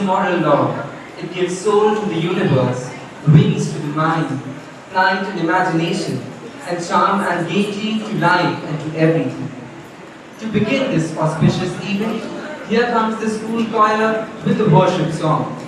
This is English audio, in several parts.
a moral law. It gives soul to the universe, wings to the mind, flight and imagination, and charm and gaiety to life and to everything. To begin this auspicious evening, here comes the school choir with the worship song.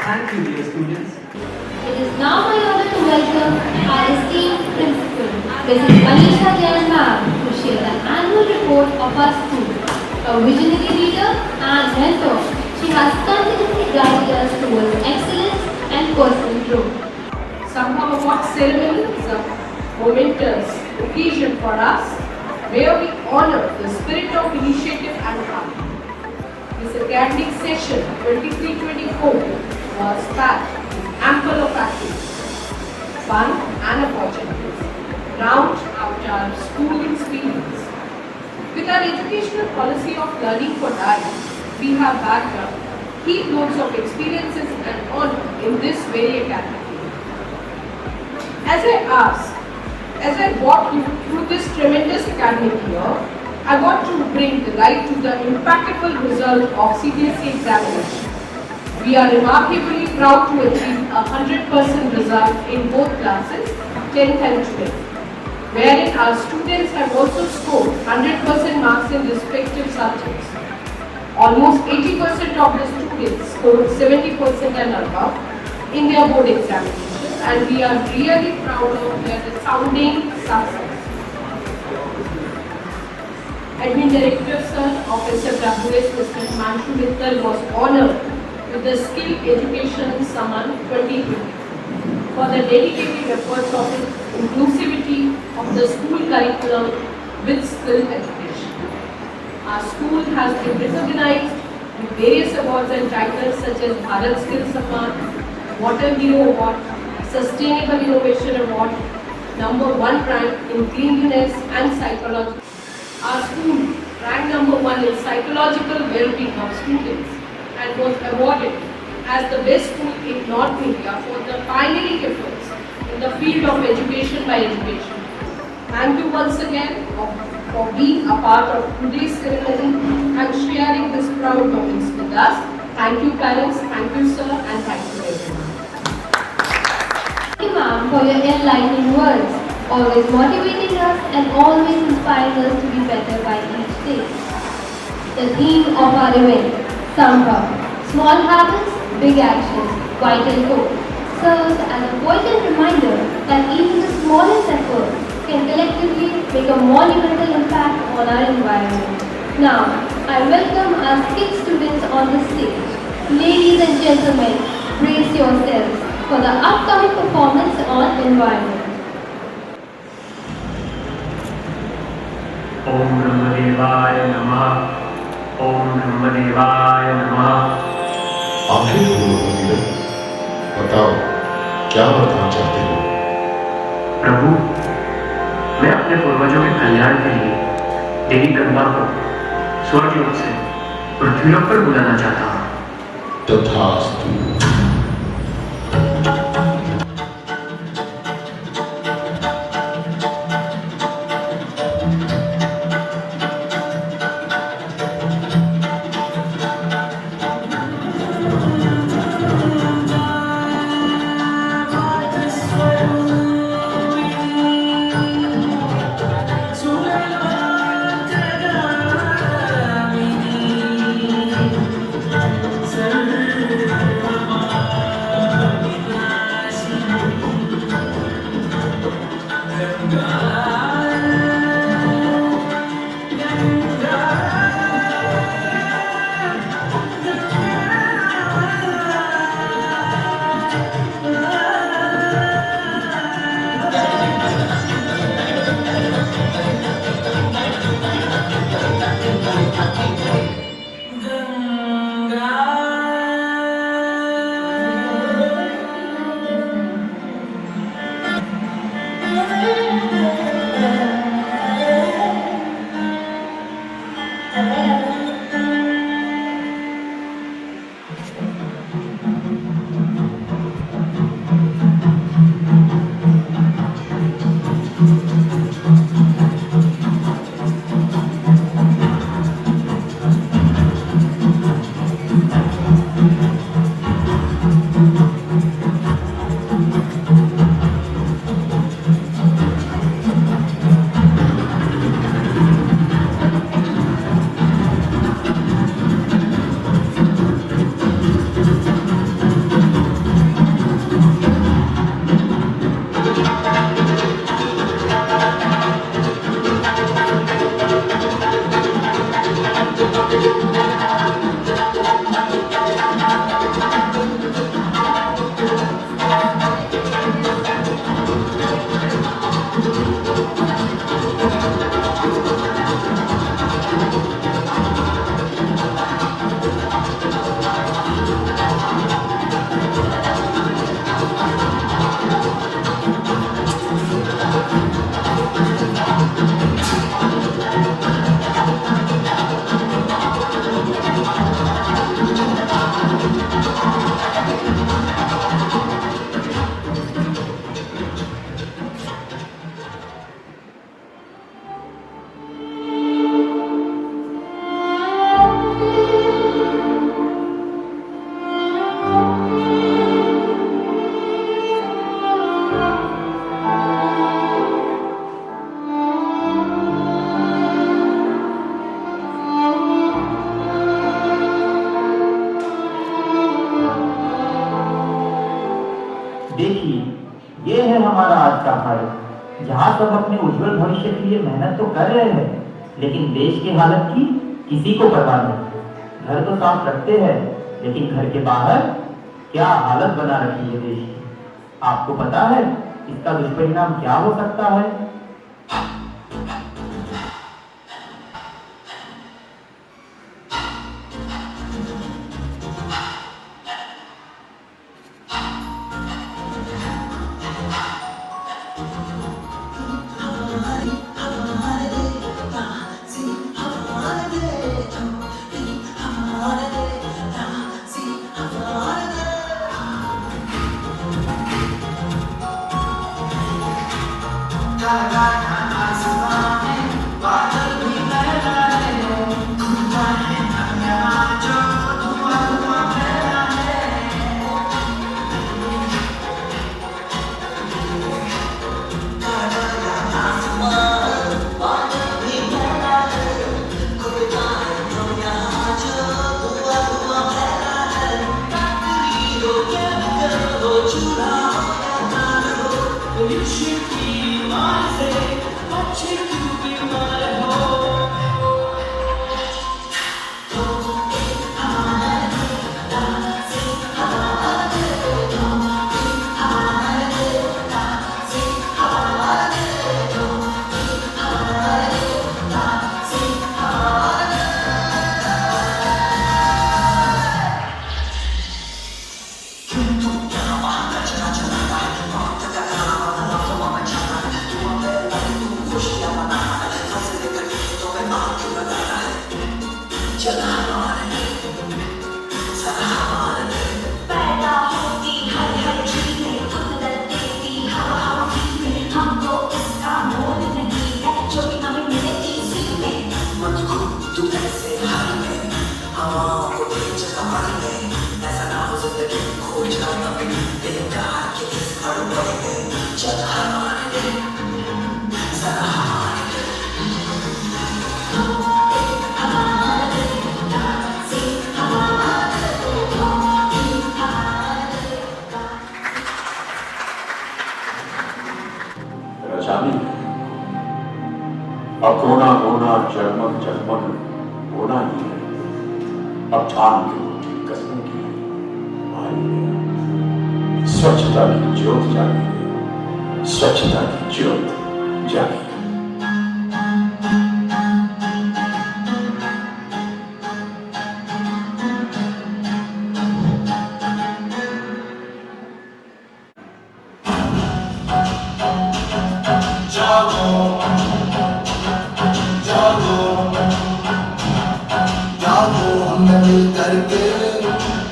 Thank you, dear students. It is now my honor to welcome our esteemed principal, Mrs. Alisha Jain ma'am, to share the annual report of our school. A visionary leader and mentor, she has continuously guided us towards excellence and personal growth. Sangha Award ceremony is a momentous occasion for us where we honor the spirit of initiative and harmony. This academic session 23-24 was packed with ample of activities, fun and opportunities, round out our school experience. With our educational policy of learning for life, we have backed up heap loads of experiences and honor in this very academic year. As I walk you through this tremendous academic year, I want to bring the light to the impeccable result of CBSE examination. We are remarkably proud to achieve a 100% result in both classes, 10th and 12th, wherein our students have also scored 100% marks in respective subjects. Almost 80% of the students scored 70% and above in their board examinations, and we are really proud of their resounding success. Admin Director Sir of SFWS, Mr. Himanshu Mittal, was honored with the Skill Education Samman 2020 for the dedicated efforts of inclusivity of the school curriculum with skill education. Our school has been recognized with various awards and titles such as Bharat Skill Samman, Water Hero Award, Sustainable Innovation Award, #1 rank in cleanliness and psychology. Our school ranked #1 in psychological well-being of students and was awarded as the best school in North India for the pioneering efforts in the field of education by education. Thank you once again for being a part of today's ceremony and sharing this proud moments with us. Thank you parents, thank you sir, and thank you everyone. Thank you ma'am for your enlightening words, always motivating us and always inspiring us to be better by each day. The theme of our event, Sangha, small habits, big actions, vital hope, serves as a poignant reminder that even the smallest effort can collectively make a monumental impact on our environment. Now, I welcome our skilled students on the stage. Ladies and gentlemen, brace yourselves for the upcoming performance on environment. Om Brahmadevaya Namah. Om Brahmadevaya Namah. आखिर पूर्व बताओ क्या बताना चाहते हो? प्रभु, मैं अपने पूर्वजों के कल्याण के लिए देवी गंगा को स्वर्गलोक से पृथ्वीलोक पर बुलाना चाहता हूँ। तथास्तु। देखिए, ये है हमारा आज का भारत, जहाँ सब अपने उज्जवल भविष्य के लिए मेहनत तो कर रहे हैं, लेकिन देश की हालत की किसी को परवाह नहीं। घर तो साफ रखते हैं, लेकिन घर के बाहर क्या हालत बना रखी है देश की। आपको पता है इसका दुष्परिणाम क्या हो सकता है? चाबी अब रोना रोना जगमग जगमग होना ही है। अब जान के उठी कसम की भाई है। स्वच्छता की ज्योत जागी है, स्वच्छता की ज्योत जागी है। जागो हमें मिल करके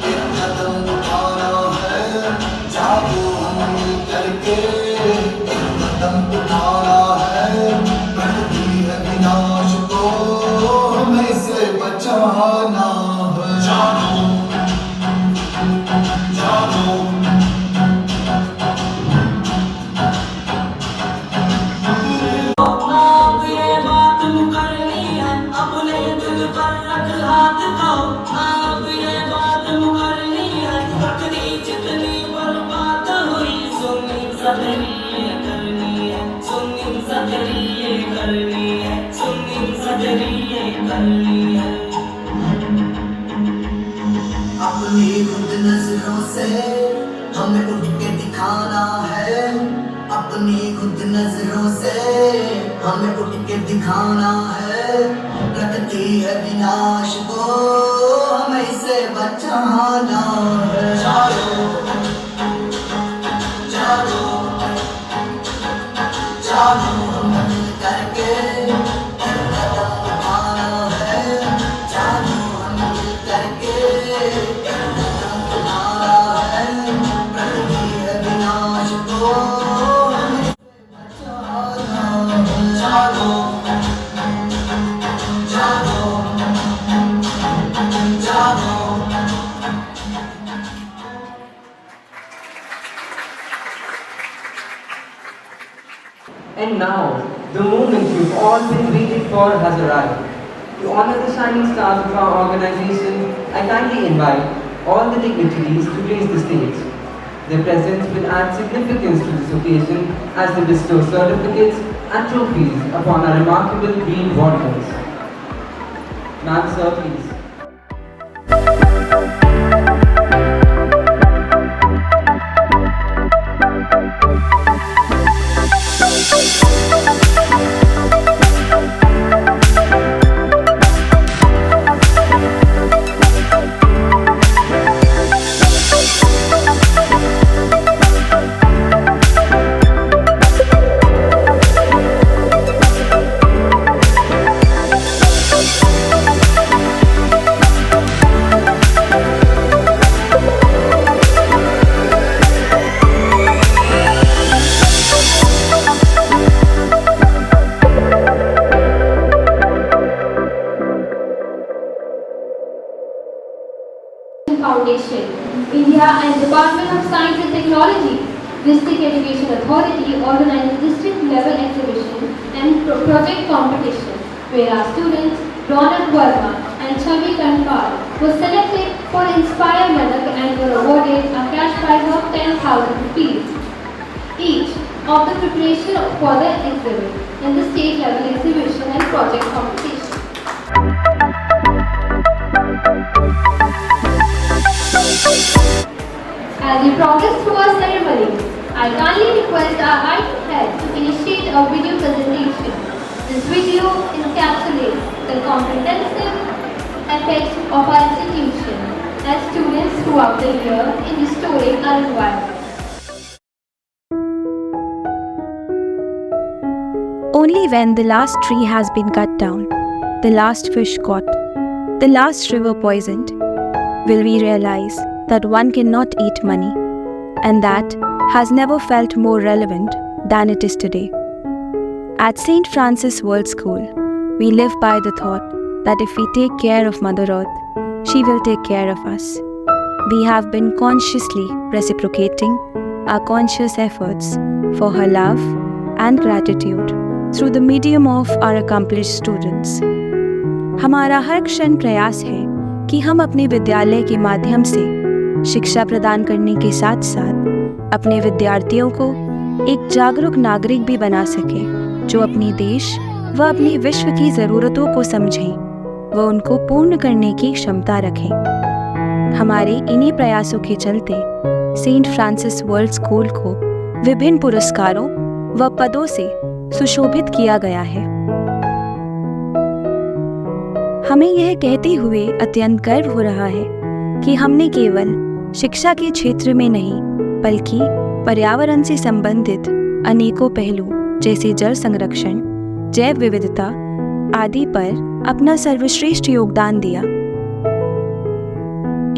एक कदम उठाना है। जागो हमें मिल करके एक कदम उठाना है। प्रकृति है विनाश को हमें से बचाना है। जागो जागो अपनी खुद नजरों से हमें उठ के दिखाना है। अपनी खुद नजरों से हमें उठ के दिखाना है। प्रकृति है विनाश को हमें इसे बचाना है। जागो जागो जागो हमें मिल करके एक कदम उठाना है। जागो हमें मिल करके एक कदम उठाना है। प्रकृति है विनाश को हमें बचाना है। जागो जागो जागो And now, the moment you've all been waiting for has arrived. To honor the shining stars of our organization, I kindly invite all the dignitaries to grace the stage. Their presence will add significance to this occasion as they bestow certificates and trophies upon our remarkable green warriors. Ma'am, sir, please. Foundation, India and Department of Science and Technology, District Education Authority organizes district level exhibition and project competition where our students Ronak Verma and Chavi Kanpal were selected for Inspire Madak and were awarded a cash prize of 10,000 rupees each of the preparation for the exhibit in the state level exhibition and project competition. As we progress through our ceremony, I kindly request our IT head to initiate a video presentation. This video encapsulates the comprehensive effects of our institution as students throughout the year in restoring our environment. Only when the last tree has been cut down, the last fish caught, the last river poisoned, will we realize that one cannot eat money, and that has never felt more relevant than it is today. At St. Francis World School, we live by the thought that if we take care of Mother Earth, she will take care of us. We have been consciously reciprocating our conscious efforts for her love and gratitude through the medium of our accomplished students. हमारा हर क्षण प्रयास है कि हम अपने विद्यालय के माध्यम से शिक्षा प्रदान करने के साथ साथ अपने विद्यार्थियों को एक जागरूक नागरिक भी बना सके जो अपने देश वह अपनी विश्व की ज़रूरतों को समझें, वह उनको पूर्ण करने की क्षमता रखें। हमारे इन्हीं प्रयासों के चलते सेंट फ्रांसिस वर्ल्ड स्कूल को विभिन्न पुरस्कारों व पदों से सुशोभित किया गया है। हमें यह कहते हुए अत्यंत गर्व हो रहा है कि हमने केवल शिक्षा के क्षेत्र में नहीं बल्कि पर्यावरण से संबंधित अनेकों पहलू जैसे जल संरक्षण, जैव विविधता आदि पर अपना सर्वश्रेष्ठ योगदान दिया।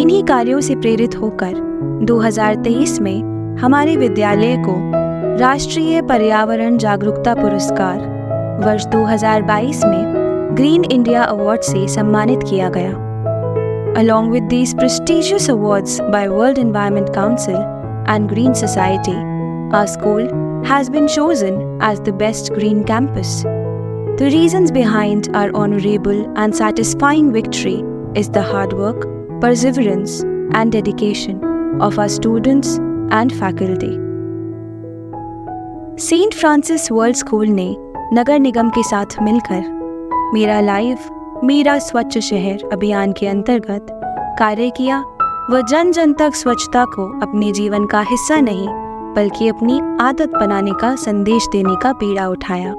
इन्हीं कार्यों से प्रेरित होकर 2023 में हमारे विद्यालय को राष्ट्रीय पर्यावरण जागरूकता पुरस्कार वर्ष 2022 में ग्रीन इंडिया अवार्ड से सम्मानित किया गया। Along with these prestigious awards by World Environment Council and Green Society, our school has been chosen as the best green campus. The reasons behind our honorable and satisfying victory is the hard work, perseverance and dedication of our students and faculty. Saint Francis World School ने नगर निगम के साथ मिलकर मेरा live मेरा स्वच्छ शहर अभियान के अंतर्गत कार्य किया व जन जन तक स्वच्छता को अपने जीवन का हिस्सा नहीं बल्कि अपनी आदत बनाने का संदेश देने का बीड़ा उठाया।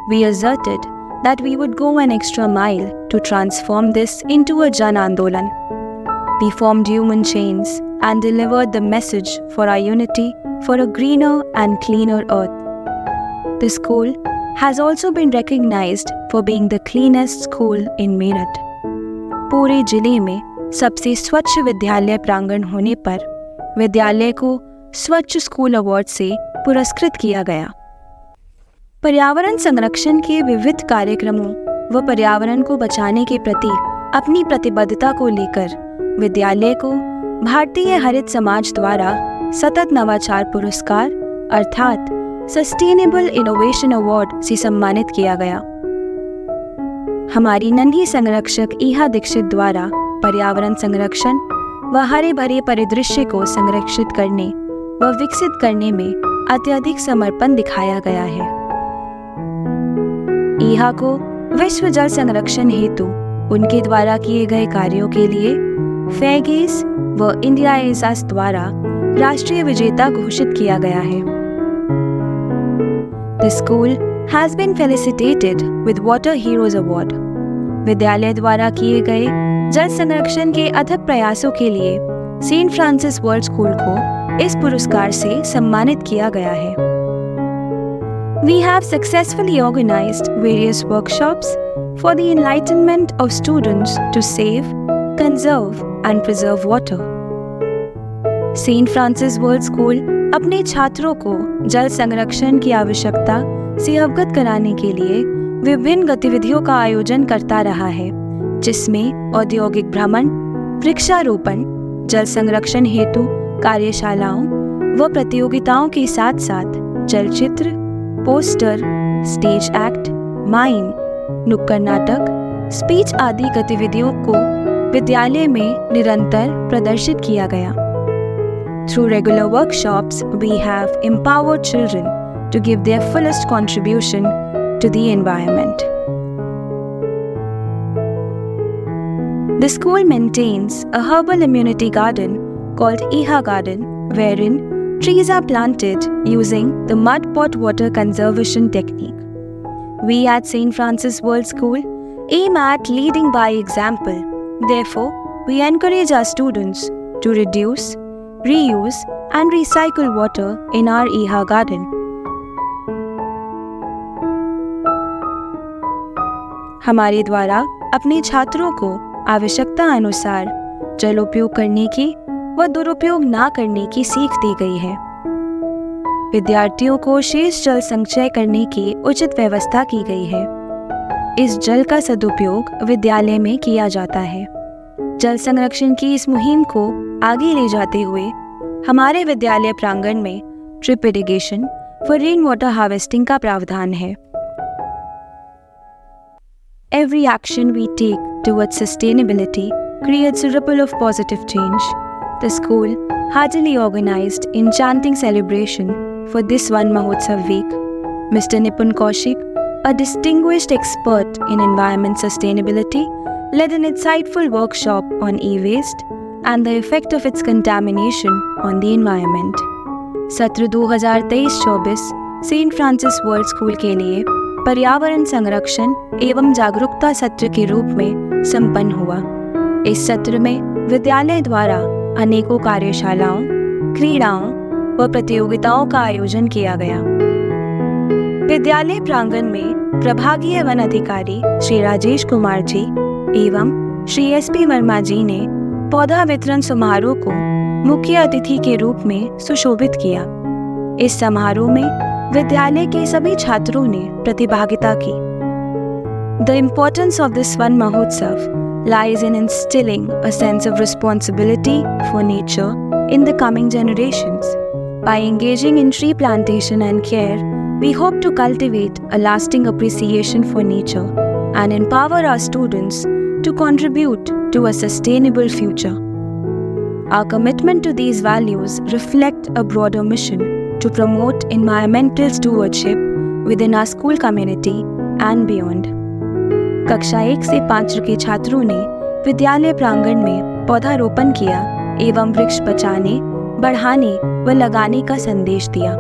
We asserted that we would go an extra mile to transform this into a Jan Andolan. We formed human chains and delivered the message for our unity for a greener and cleaner earth. The school has also been recognized for being the cleanest school in Meerut. पूरे जिले में सबसे स्वच्छ विद्यालय प्रांगण होने पर विद्यालय को स्वच्छ स्कूल अवार्ड से पुरस्कृत किया गया। पर्यावरण संरक्षण के विविध कार्यक्रमों व पर्यावरण को बचाने के प्रति अपनी प्रतिबद्धता को लेकर विद्यालय को भारतीय हरित समाज द्वारा सतत नवाचार पुरस्कार अर्थात सस्टेनेबल इनोवेशन अवार्ड से सम्मानित किया गया। हमारी नन्ही संरक्षक ईहा दीक्षित द्वारा पर्यावरण संरक्षण व हरे भरे परिदृश्य को संरक्षित करने व विकसित करने में अत्यधिक समर्पण दिखाया गया है। ईहा को विश्व जल संरक्षण हेतु उनके द्वारा किए गए कार्यों के लिए फेगेस व इंडिया एजाज द्वारा राष्ट्रीय विजेता घोषित किया गया है। The school has been felicitated with Water Heroes Award. विद्यालय द्वारा किए गए जल संरक्षण के अथक प्रयासों के लिए सेंट फ्रांसिस वर्ल्ड स्कूल को इस पुरस्कार से सम्मानित किया गया है। We have successfully organized various workshops for the enlightenment of students to save, conserve and preserve water. Saint Francis World School अपने छात्रों को जल संरक्षण की आवश्यकता से अवगत कराने के लिए विभिन्न गतिविधियों का आयोजन करता रहा है, जिसमें औद्योगिक भ्रमण, वृक्षारोपण, जल संरक्षण हेतु कार्यशालाओं व प्रतियोगिताओं के साथ साथ चलचित्र, पोस्टर, स्टेज एक्ट, माइम, नुक्कड़ नाटक, स्पीच आदि गतिविधियों को विद्यालय में निरंतर प्रदर्शित किया गया। Through regular workshops, we have empowered children to give their fullest contribution to the environment. The school maintains a herbal immunity garden called Iha Garden, wherein trees are planted using the mud pot water conservation technique. We at St. Francis World School aim at leading by example. Therefore, we encourage our students to reduce, reuse and recycle water in our Iha garden. हमारे द्वारा अपने छात्रों को आवश्यकता अनुसार जल उपयोग करने की व दुरुपयोग ना करने की सीख दी गई है। विद्यार्थियों को शेष जल संचय करने की उचित व्यवस्था की गई है। इस जल का सदुपयोग विद्यालय में किया जाता है। जल संरक्षण की इस मुहिम को आगे ले जाते हुए हमारे विद्यालय प्रांगण में drip irrigation for rain water harvesting का प्रावधान है। Every action we take towards sustainability creates a ripple of positive change. The school heartily organized enchanting celebration for this Van Mahotsav week. Mr. Nipun Kaushik, a distinguished expert in environment sustainability, led an insightful workshop on e-waste and the effect of its contamination on the environment. सत्र 2023-24 Saint Francis World School के लिए पर्यावरण संरक्षण एवं जागरूकता सत्र के रूप में संपन्न हुआ। इस सत्र में विद्यालय द्वारा अनेकों कार्यशालाओं, क्रीड़ाओं व प्रतियोगिताओं का आयोजन किया गया। विद्यालय प्रांगण में प्रभागीय वन अधिकारी श्री राजेश कुमार जी एवं श्री SP वर्मा जी ने पौधा वितरण समारोह को मुख्य अतिथि के रूप में सुशोभित किया। इस समारोह में विद्यालय के सभी छात्रों ने प्रतिभागिता की। The importance of this Van Mahotsav lies in instilling a sense of responsibility for nature in the coming generations. By engaging in tree plantation and care, we hope to cultivate a lasting appreciation for nature and empower our students to contribute to a sustainable future. Our commitment to these values reflect a broader mission to promote environmental stewardship within our school community and beyond. कक्षा 1 से 5 के छात्रों ने विद्यालय प्रांगण में पौधारोपण किया एवं वृक्ष बचाने, बढ़ाने व लगाने का संदेश दिया।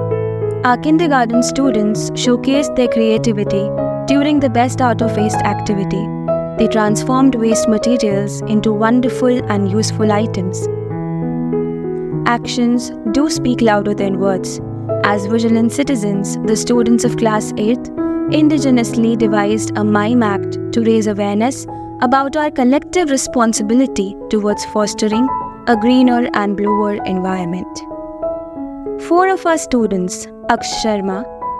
Our kindergarten students showcased their creativity during the Best Out of Waste activity. They transformed waste materials into wonderful and useful items. Actions do speak louder than words. As vigilant citizens, the students of Class 8 indigenously devised a mime act to raise awareness about our collective responsibility towards fostering a greener and bluer environment. 4 of our students, Aksh Sharma,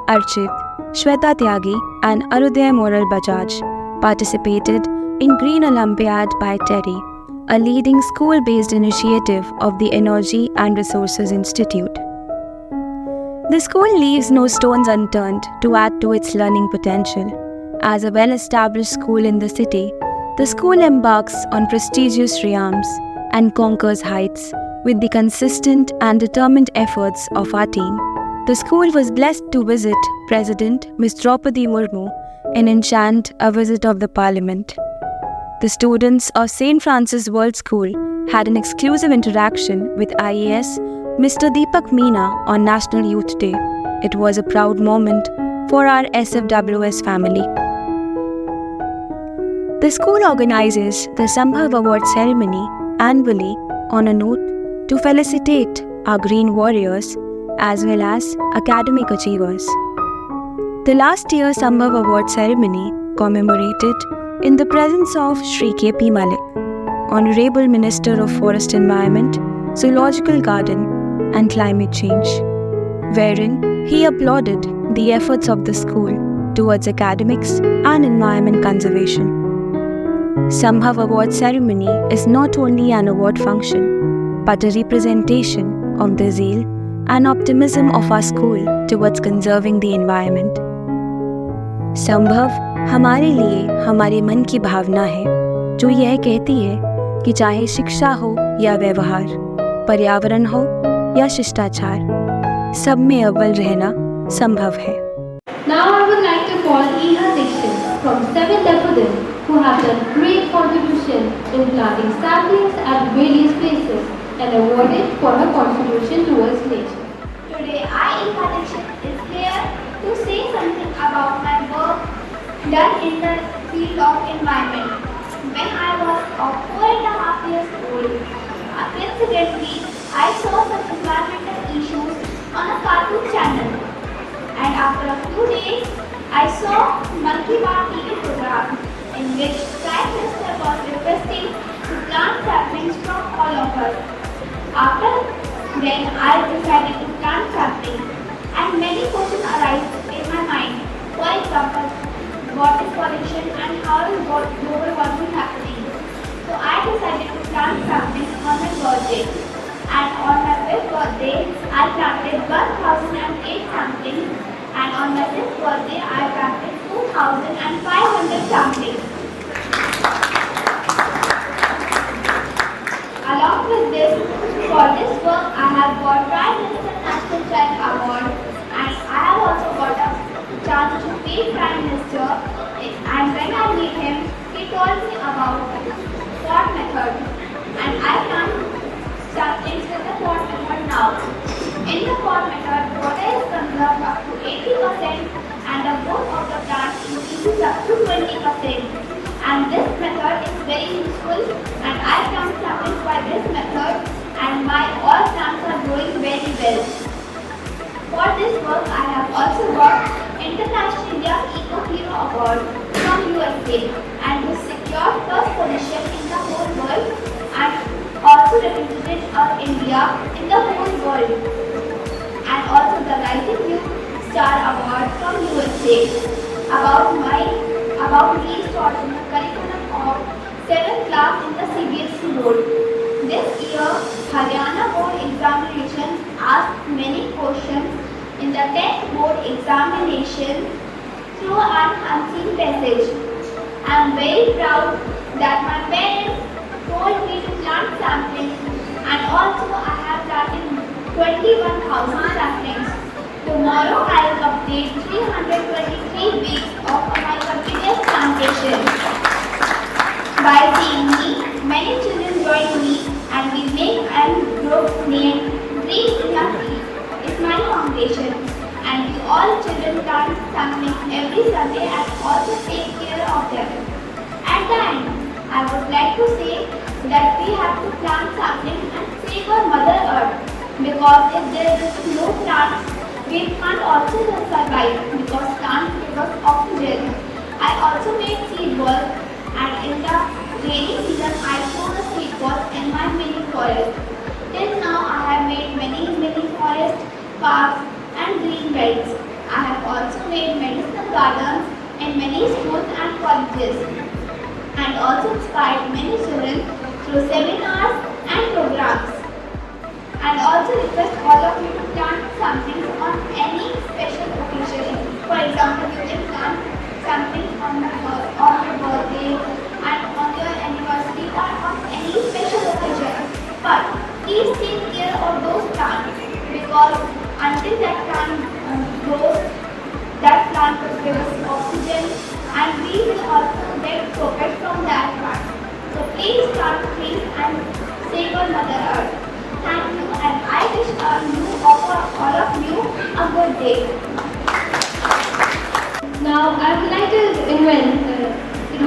Archit, Shweta Tyagi, and Arudaya Moral Bajaj, participated in Green Olympiad by Terry, a leading school-based initiative of the Energy and Resources Institute. The school leaves no stones unturned to add to its learning potential. As a well-established school in the city, the school embarks on prestigious realms and conquers heights with the consistent and determined efforts of our team. The school was blessed to visit President Ms. Draupadi Murmu and enchant a visit of the Parliament. The students of St. Francis World School had an exclusive interaction with IAS Mr. Deepak Meena on National Youth Day. It was a proud moment for our SFWS family. The school organizes the Sambhav Award ceremony annually on a note to felicitate our green warriors as well as academic achievers. The last year Sambhav Award ceremony commemorated in the presence of Shri K.P. Malik, Honorable Minister of Forest Environment, Zoological Garden and Climate Change, wherein he applauded the efforts of the school towards academics and environment conservation. Sambhav Award ceremony is not only an award function, but a representation of the zeal and optimism of our school towards conserving the environment. Sambhav हमारे लिए हमारे मन की भावना है जो यह कहती है कि चाहे शिक्षा हो या व्यवहार, पर्यावरण हो या शिष्टाचार, सब में अव्वल रहना संभव है। Now I would like to call Iha Dixit from 7 daffodils who have done great contribution in planting saplings at various places and awarded for her contribution towards nature. Today I, Iha Dixit, is here to say something about my work done in the field of environment. When I was of 4.5 years old, coincidentally, I saw some environmental issues on a cartoon channel. And after a few days, I saw Monkey Bar TV program in which Prime Minister was requesting to plant saplings from all of us. After then, I decided to plant saplings, and many questions arise in my mind. For example, what is pollution and how is global warming happening? So I decided to plant saplings on my birthday. And on my 5th birthday, I planted 1008 saplings. And on my 6th birthday, I planted 2500 saplings. Along with this, for this work, I have got Prime Minister National Child Award, and I have also got a chance to meet Prime Minister told me about SWOT method, and I can start with the SWOT method now. In the SWOT method, water is conserved up to 80% and the growth of the plant increases up to 20%. And this method is very useful, and I can satisfy this method, and my all plants are growing very well. For this work, I have also got International India Eco Hero Award from USA, and we secured first position in the whole world, and also represented India in the whole world, and also the Rising Youth Star Award from USA. About me is taught in the curriculum of 7th class in the CBSE board. This year, Haryana board examination asked many questions in the 10th board examination through an unseen passage. I am very proud that my parents told me to plant saplings, and also I have planted 21,000 saplings. Tomorrow I will update 323 weeks of my continuous plantation. By seeing me, many children join me, and we make and grow named Green India Tree is my foundation, and we all children plant saplings every Sunday and also take care of them. At the end, I would like to say that we have to plant saplings and save our Mother Earth, because if there is no plants, we can't also survive, because plants give us oxygen. I also made seed balls, and in the rainy season I sow the seed balls in my mini forest. Till now I have made many mini forests, parks and green belts. I have also made medicinal gardens in many schools and colleges, and also inspired many children through seminars and programs. And also request all of you to plant something on any special occasion. For example, you can plant something on your birthday and on your anniversary or on any special occasion. But please take care of those plants, because until that plant grows, that plant will give us oxygen, and we will also get profit from that plant. So please plant trees and save our Mother Earth. Thank you, and I wish all of you a good day. Now I would like to invite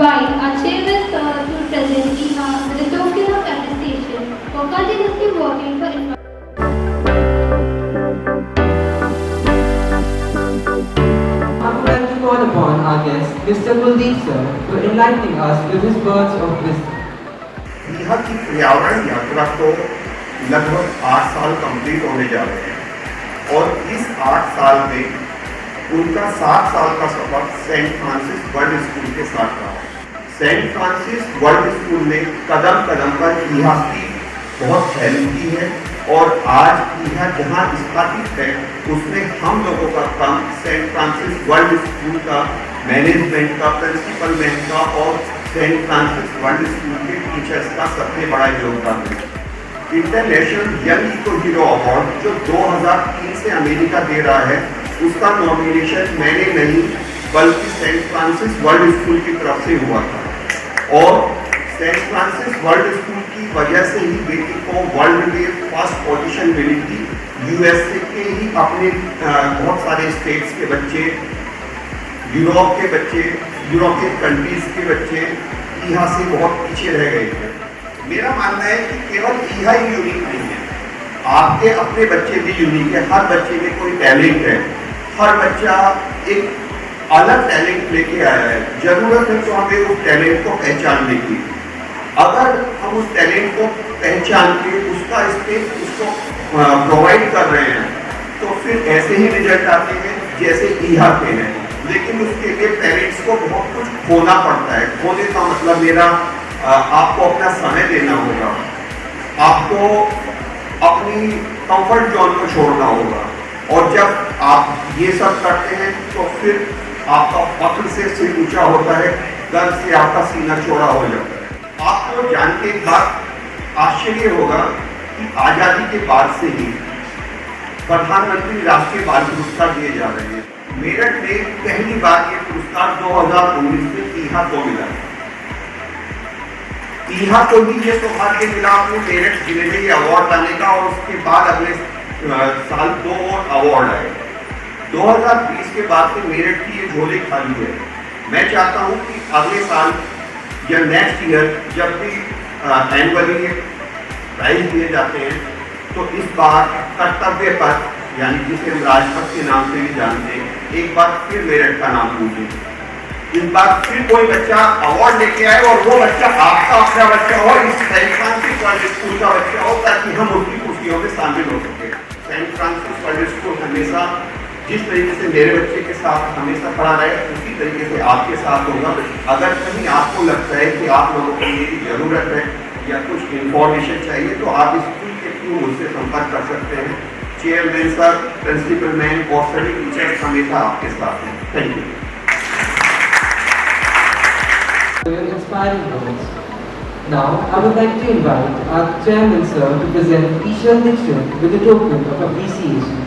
our chairman sir to present Iha with a token of appreciation for continuously working for environment. I would like to call upon our guest, Mr. Kuldeep sir, for enlightening us with his words of wisdom. ईहा की पर्यावरण यात्रा को लगभग 8 साल complete होने जा रहे हैं, और इस 8 साल में उनका 7 साल का सफर सेंट फ्रांसिस वर्ल्ड स्कूल के साथ रहा। सेंट फ्रांसिस वर्ल्ड स्कूल ने कदम कदम पर ईहा की बहुत हेल्प की है, और आज ईहा जहाँ स्थापित है उसमें हम लोगों का काम सेंट फ्रांसिस वर्ल्ड स्कूल का मैनेजमेंट का, प्रिंसिपल मैन का और सेंट फ्रांसिस वर्ल्ड स्कूल के टीचर्स का सबसे बड़ा योगदान है। International young eco hero award जो 2003 से अमेरिका दे रहा है, उसका नॉमिनेशन मैंने नहीं बल्कि सेंट फ्रांसिस वर्ल्ड स्कूल की तरफ से हुआ था, और सेंट फ्रांसिस वर्ल्ड स्कूल की वजह से ही बेटी को वर्ल्ड में फर्स्ट पोजीशन मिली थी। यूएसए के ही अपने बहुत सारे स्टेट्स के बच्चे, यूरोप के बच्चे, यूरोपियन कंट्रीज के बच्चे ईहा से बहुत पीछे रह गए थे। मेरा मानना है कि केवल ईहा ही यूनिक नहीं है, आपके अपने बच्चे भी यूनिक है। हर बच्चे में कोई टैलेंट है, हर बच्चा एक अलग टैलेंट लेके आया है। जरूरत है तो हमें उस टैलेंट को पहचानने की। अगर हम उस टैलेंट को पहचान के उसका स्पेस उसको प्रोवाइड कर रहे हैं, तो फिर ऐसे ही रिजल्ट आते हैं जैसे ईहा के हैं। लेकिन उसके लिए पेरेंट्स को बहुत कुछ खोना पड़ता है। खोने का मतलब मेरा आपको अपना समय देना होगा, आपको अपनी कंफर्ट जोन को छोड़ना होगा, और जब आप ये सब करते हैं तो फिर आपका फख्र से सिर ऊंचा होता है, गर्व से आपका सीना चौड़ा हो जाता है। आपको जान के एक बात आश्चर्य होगा कि आज़ादी के बाद से ही प्रधानमंत्री राष्ट्रीय बाल पुरस्कार दिए जा रहे हैं। मेरठ में पहली बार ये पुरस्कार 2019 में ईहा को मिला। टीहा को भी ये सौभाग्य मिला अपने मेरठ जिले में ये अवार्ड लाने का, और उसके बाद अगले साल 2 और अवार्ड आए। 2020 के बाद से मेरठ की ये झोली खाली है। मैं चाहता हूँ कि अगले साल या नेक्स्ट ईयर जब भी एनुअली प्राइज दिए जाते हैं, तो इस बार कर्तव्य पथ यानी जिसे हम राजपथ के नाम से भी जानते हैं, एक बार फिर मेरठ का नाम पूछें। इस बार फिर कोई बच्चा अवार्ड लेके आए और वो बच्चा आपका अपना बच्चा हो, इस सेंट फ्रांसिस वर्ल्ड स्कूल का बच्चा हो, ताकि हम उसकी खुशियों में शामिल हो सके। सेंट फ्रांसिस वर्ल्ड स्कूल हमेशा जिस तरीके से मेरे बच्चे के साथ हमेशा खड़ा रहे, उसी तरीके से आपके साथ होगा। अगर कहीं आपको लगता है कि आप लोगों को मेरी जरूरत है या कुछ इंफॉर्मेशन चाहिए, तो आप स्कूल के थ्रू मुझसे संपर्क कर सकते हैं। चेयरमैन सर, प्रिंसिपल मैम और सभी टीचर्स हमेशा आपके साथ हैं। Thank you. Your inspiring words. Now, I would like to invite our chairman sir to present Ishwar Dixit with a token of appreciation.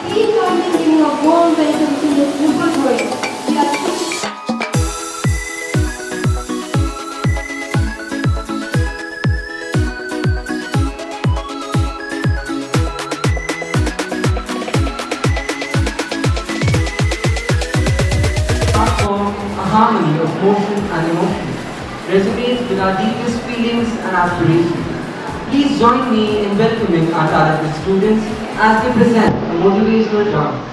Please join me in giving a warm welcome to this beautiful parade. We are Form a harmony of motion and emotion, resonates with our deepest feelings and aspirations. Please join me in welcoming our talented students as they present a motivational dance.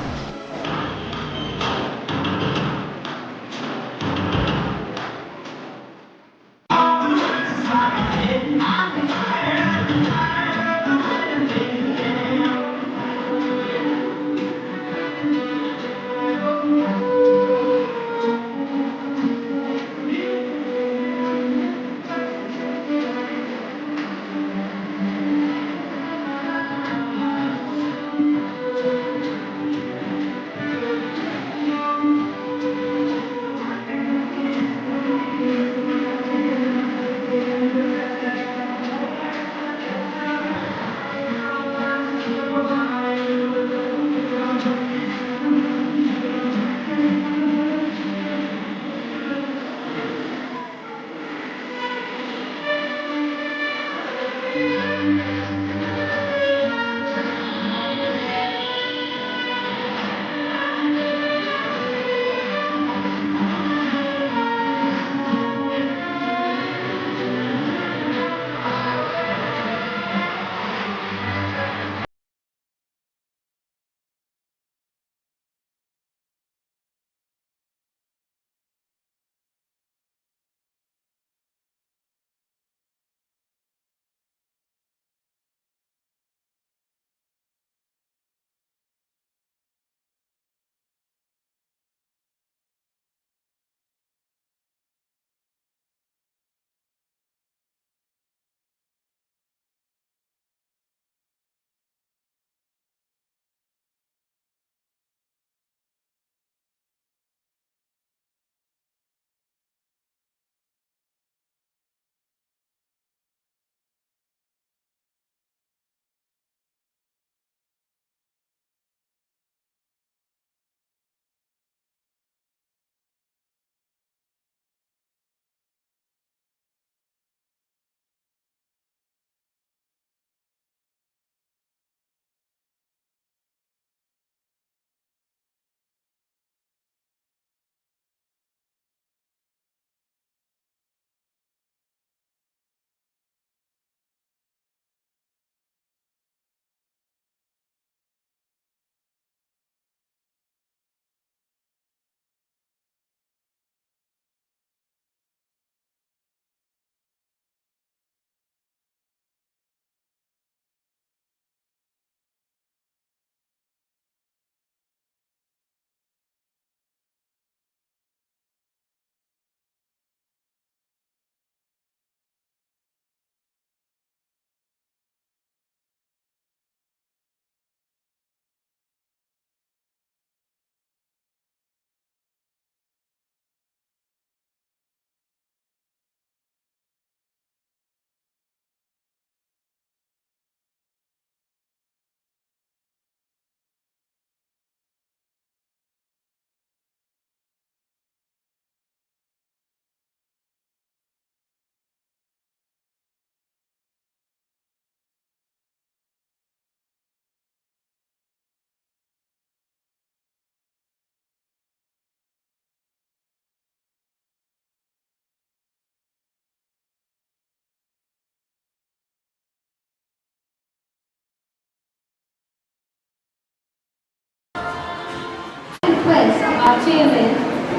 request our chairman,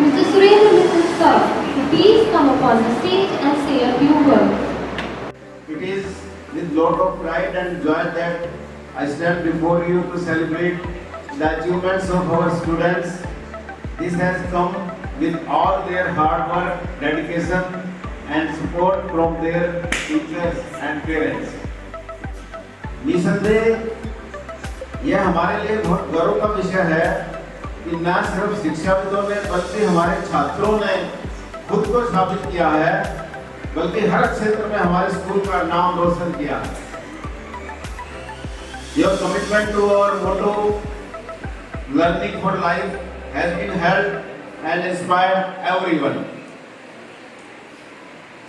Mr. Surendra Mittal sir, to please come upon the stage and say a few words. It is with lot of pride and joy that I stand before you to celebrate the achievements of our students. This has come with all their hard work, dedication and support from their teachers and parents. निसंदेह यह हमारे लिए बहुत गर्व का विषय है कि न सिर्फ शिक्षाविदों ने बल्कि हमारे छात्रों ने खुद को साबित किया है, बल्कि हर क्षेत्र में हमारे स्कूल का नाम रोशन किया है। Your commitment to our motto, learning for life, has been held and inspired everyone.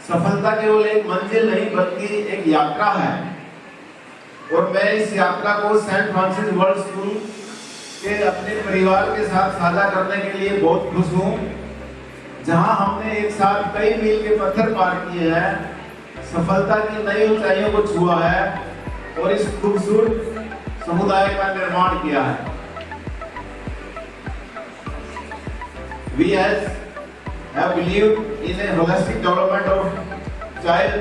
सफलता केवल एक मंजिल नहीं बल्कि एक यात्रा है, और मैं इस यात्रा को सेंट फ्रांसिस वर्ल्ड स्कूल के अपने परिवार के साथ साझा करने के लिए बहुत खुश हूँ, जहां हमने एक साथ कई मील के पत्थर पार किए हैं, सफलता की नई ऊंचाइयों को छुआ है और इस खूबसूरत समुदाय का निर्माण किया है। We have believed in a holistic development of child.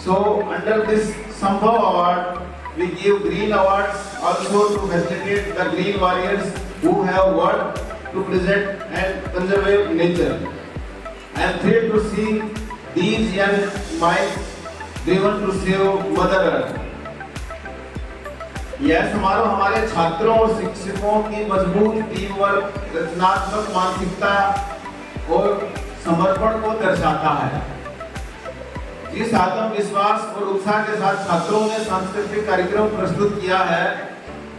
So under this Sambhav Award, we give green awards also to facilitate the green warriors who have worked to preserve and conserve nature. I am thrilled to see these young minds driven to save Mother Earth. यह समारोह हमारे छात्रों और शिक्षकों की मजबूत team work, रचनात्मक मानसिकता और समर्पण को दर्शाता है। जिस आत्मविश्वास और उत्साह के साथ छात्रों ने सांस्कृतिक कार्यक्रम प्रस्तुत किया है,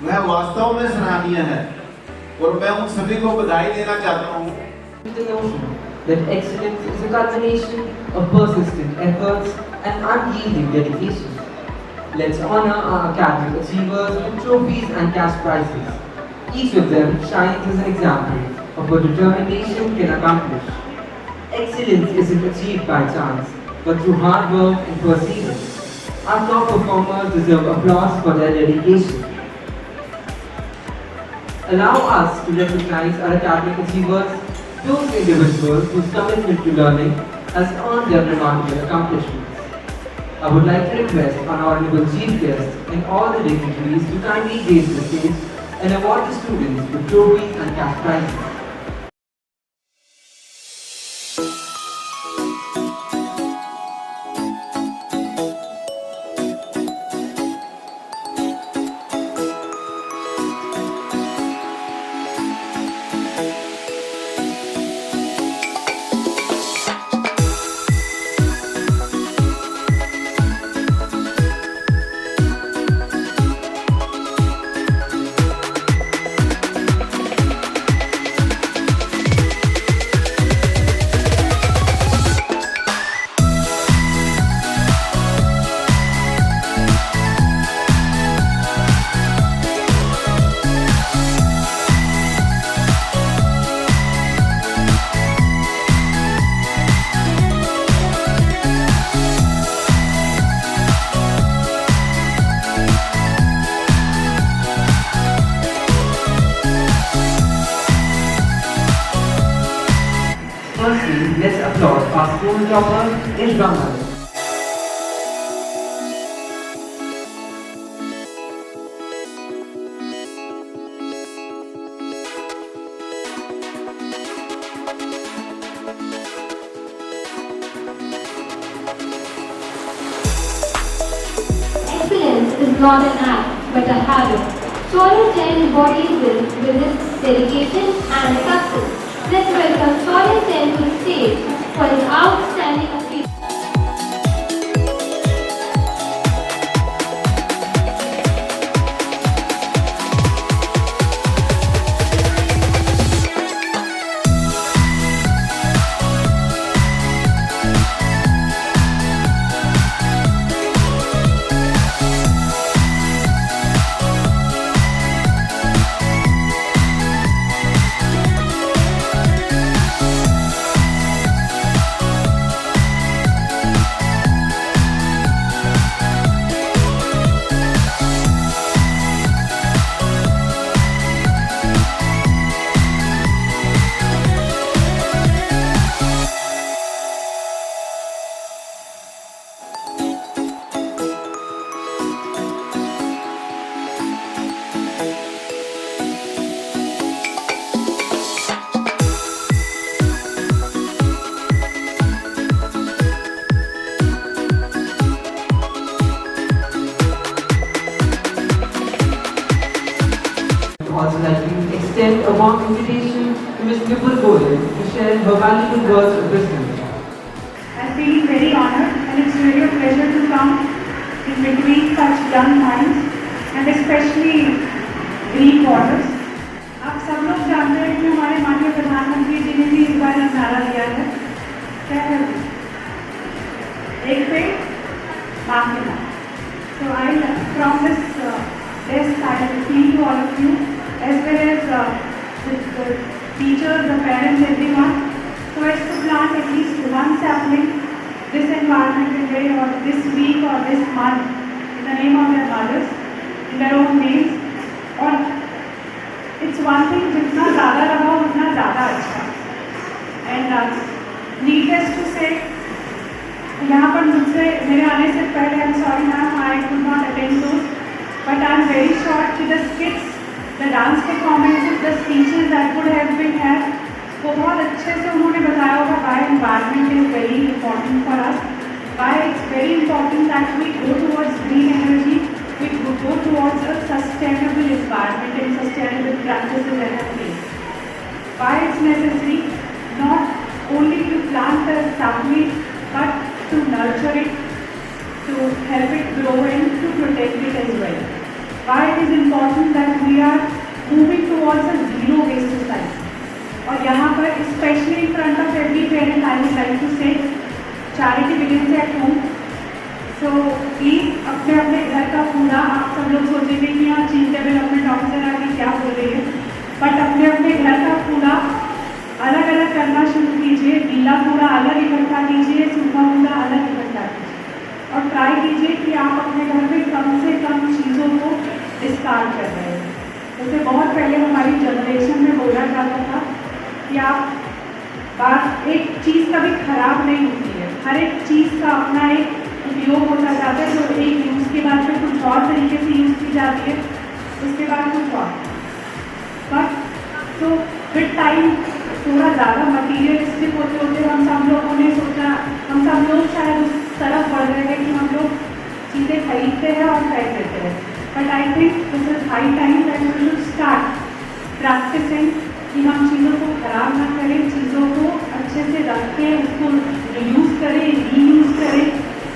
वह वास्तव में सराहनीय है और मैं उन सभी को बधाई देना चाहता हूँ। The notion that excellence is a culmination of persistent efforts and unyielding dedication. Let's honor our academic achievers with trophies and cash prizes. Each of them shines as an example of what determination can accomplish. Excellence isn't achieved by chance, but through hard work and perseverance. Our top performers deserve applause for their dedication. Allow us to recognize our academic achievers, those individuals whose commitment to learning has earned them remarkable accomplishments. I would like to request our Honorable Chief Guest and all the dignitaries to kindly grace the stage and award the students with trophies and cash prizes. Firstly, let's applaud our school topper, Ish Brahman. Excellence is not an act, but a habit. Soil Jain embodies this with his dedication and success. Let's welcome Soil Jain to the stage for his outstanding achievement. also like to extend a warm invitation to Ms. Nupur Goyal to share her valuable words of wisdom. I'm feeling very honored, and it's really a pleasure to come in between such young minds and especially green waters. आप सब लोग जानते हैं कि हमारे माननीय प्रधानमंत्री जी ने भी इस बार एक नारा दिया है, क्या है? एक पेड़ बाग के नाम. So I from this desk I appeal to all of you as well as the teachers, the parents, everyone, so as to plant at least one sapling this environmental day or this week or this month in the name of their mothers, in their own names. और it's one thing, जितना ज़्यादा लगाओ उतना ज़्यादा अच्छा. And needless to say, यहाँ पर मुझसे मेरे आने से पहले I'm sorry ma'am, I could not attend those, but I'm very sure कि the skits, the dance performances, the speeches that would have been had, वो बहुत अच्छे से उन्होंने बताया होगा why environment is very important for us, why it's very important that we go towards green energy, we go towards a sustainable environment and sustainable practices in our place. Why it's necessary not only to plant the sapling but to nurture it, to help it grow and to protect it as well. Why it is important that we are moving towards a zero waste society. और यहाँ पर especially in front of every parent I would like to say charity begins at home. So please अपने अपने घर का कूड़ा, आप सब लोग सोचेंगे कि यहाँ चीफ डेवलपमेंट ऑफिसर आके क्या बोल रही है, बट अपने अपने घर का कूड़ा अलग अलग करना शुरू कीजिए. गीला कूड़ा अलग इकट्ठा कीजिए, सूखा कूड़ा अलग इकट्ठा कीजिए और ट्राई कीजिए कि आप अपने घर में कम से कम चीज़ों को डिस्कार्ड कर रहे हैं. जैसे बहुत पहले हमारी जनरेशन में बोला जाता था कि आप बात एक चीज़ कभी खराब नहीं होती है, हर एक चीज़ का अपना एक उपयोग होता जाता है. जो एक यूज़ के बाद फिर कुछ और तरीके से यूज़ की जाती है, उसके बाद कुछ और. बट तो विद टाइम थोड़ा ज़्यादा मटीरियलिस्टिक होते होते हम सब लोगों ने सोचा, हम सब लोग शायद उस तरफ बढ़ रहे हैं कि हम लोग चीज़ें खरीदते हैं और फेंक देते हैं. But I think this is high time that we should start practising कि हम चीज़ों को खराब ना करें, चीज़ों को अच्छे से रखें, उसको रीयूज़ करें, रीयूज़ करें,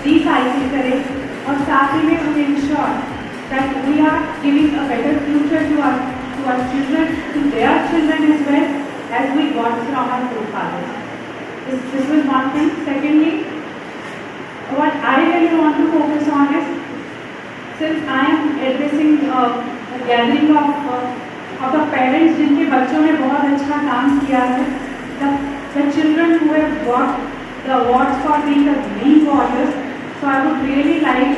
रिसाइकिल करें और साथ ही में we ensure that we are giving a better future to our children, to their children as well as we got from our forefathers. This was one thing. Secondly, what I really want to focus on is, since I am addressing a gathering of the parents जिनके बच्चों ने बहुत अच्छा काम किया है, the children who have got the awards for being the green warriors. So I would really like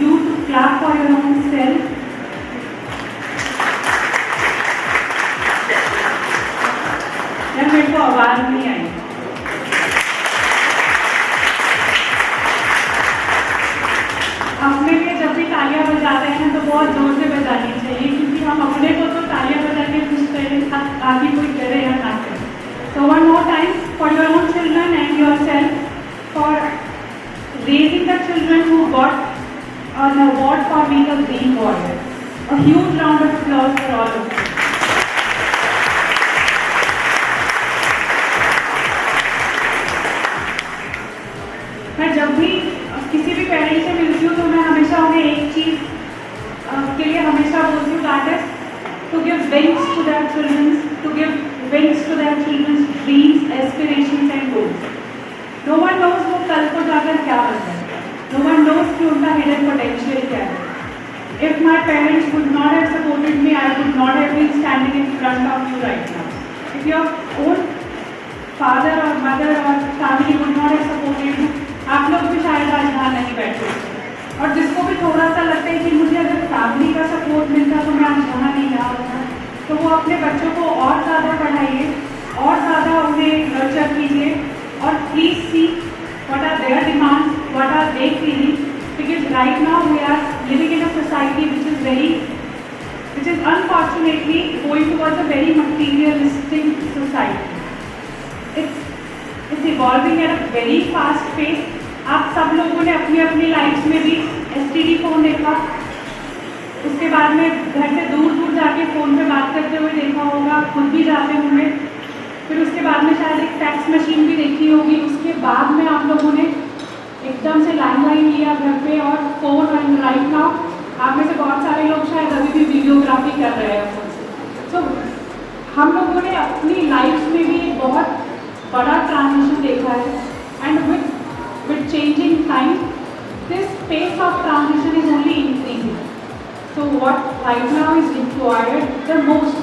you to clap for your own self. मेरे को आवाज़ नहीं आई. अपने लिए जब भी तालियां बजाते हैं तो बहुत जोर से बजानी चाहिए, क्योंकि हम अपने को तो तालियां बजा के खुश करें, आगे कोई करे या ना करे. So one more time for your own children and yourself for raising the children who got an award for being a green warrior. A huge round of applause for all of you. मैं जब भी किसी भी parents से मिलती हूँ तो मैं हमेशा उन्हें एक चीज़ के लिए हमेशा बोलती हूँ, that is to give wings to their childrens, to give wings to their childrens dreams, aspirations and goals. No one knows वो कल को जाकर क्या बन जाए, नो वन नोज कि उनका हिडन पोटेंशियल क्या है. If my parents would not have supported me, I would not have been standing in front of you right now. If your own father or mother or family would not have supported you, आप लोग भी शायद आज यहाँ नहीं बैठे. और जिसको भी थोड़ा सा लगता है कि मुझे अगर फैमिली का सपोर्ट मिलता तो मैं आज यहाँ नहीं आ होता, तो वो अपने बच्चों को और ज़्यादा पढ़ाइए, और ज़्यादा उन्हें नर्चर कीजिए और please see what are their demands, what are they feeling, because right now we are living in a society which is unfortunately going towards a very materialistic society. It's evolving at a very fast pace. आप सब लोगों ने अपनी अपनी life में भी STD phone देखा, उसके बाद में घर से दूर दूर जाके फ़ोन पे बात एकदम से लैंडलाइन लिया घर पे और फ़ोन, एंड राइट नाउ आप में से बहुत सारे लोग शायद अभी भी वीडियोग्राफी कर रहे हैं फोन से। सो हम लोगों ने अपनी लाइफ में भी एक बहुत बड़ा ट्रांजिशन देखा है, and with changing time this pace of transition is only increasing. So what right now is required the most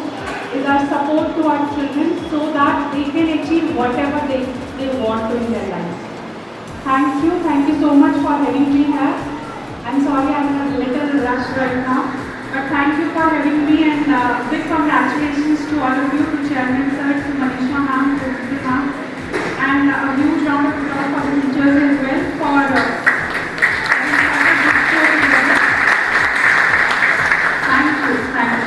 is our support to our children so that they can achieve whatever they want to in their lives. Thank you so much for having me here. I'm sorry I'm in a little rush right now, but thank you for having me, and big congratulations to all of you, to Chairman Sir, to Manisha Ma'am, to Jyoti Ma'am, and a huge round of applause for the teachers as well for Thank you so much.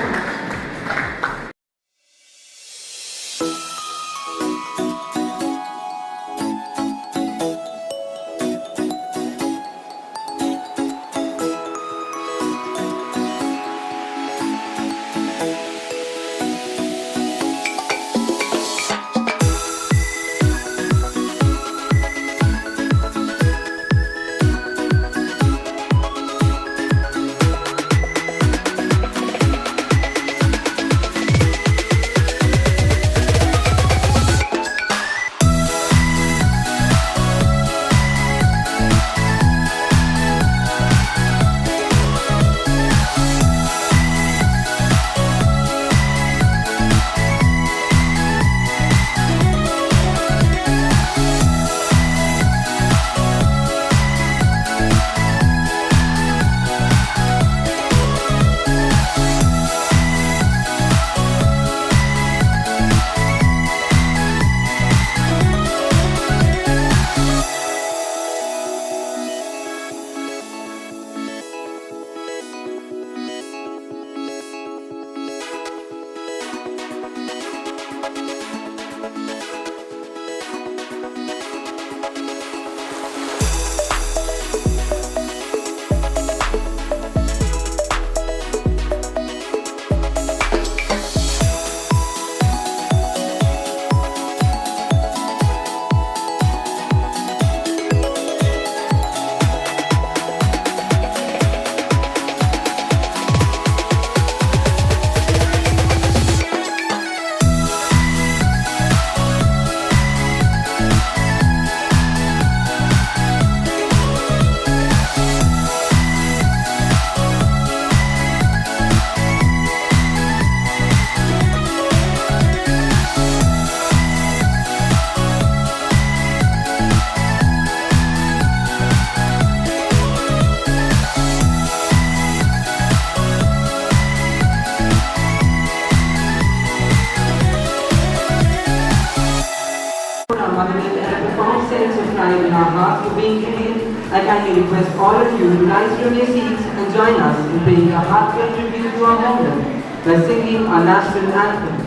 pride in our hearts for being Indian, I kindly request all of you to rise from your seats and join us in paying a heartfelt tribute to our homeland by singing our national anthem.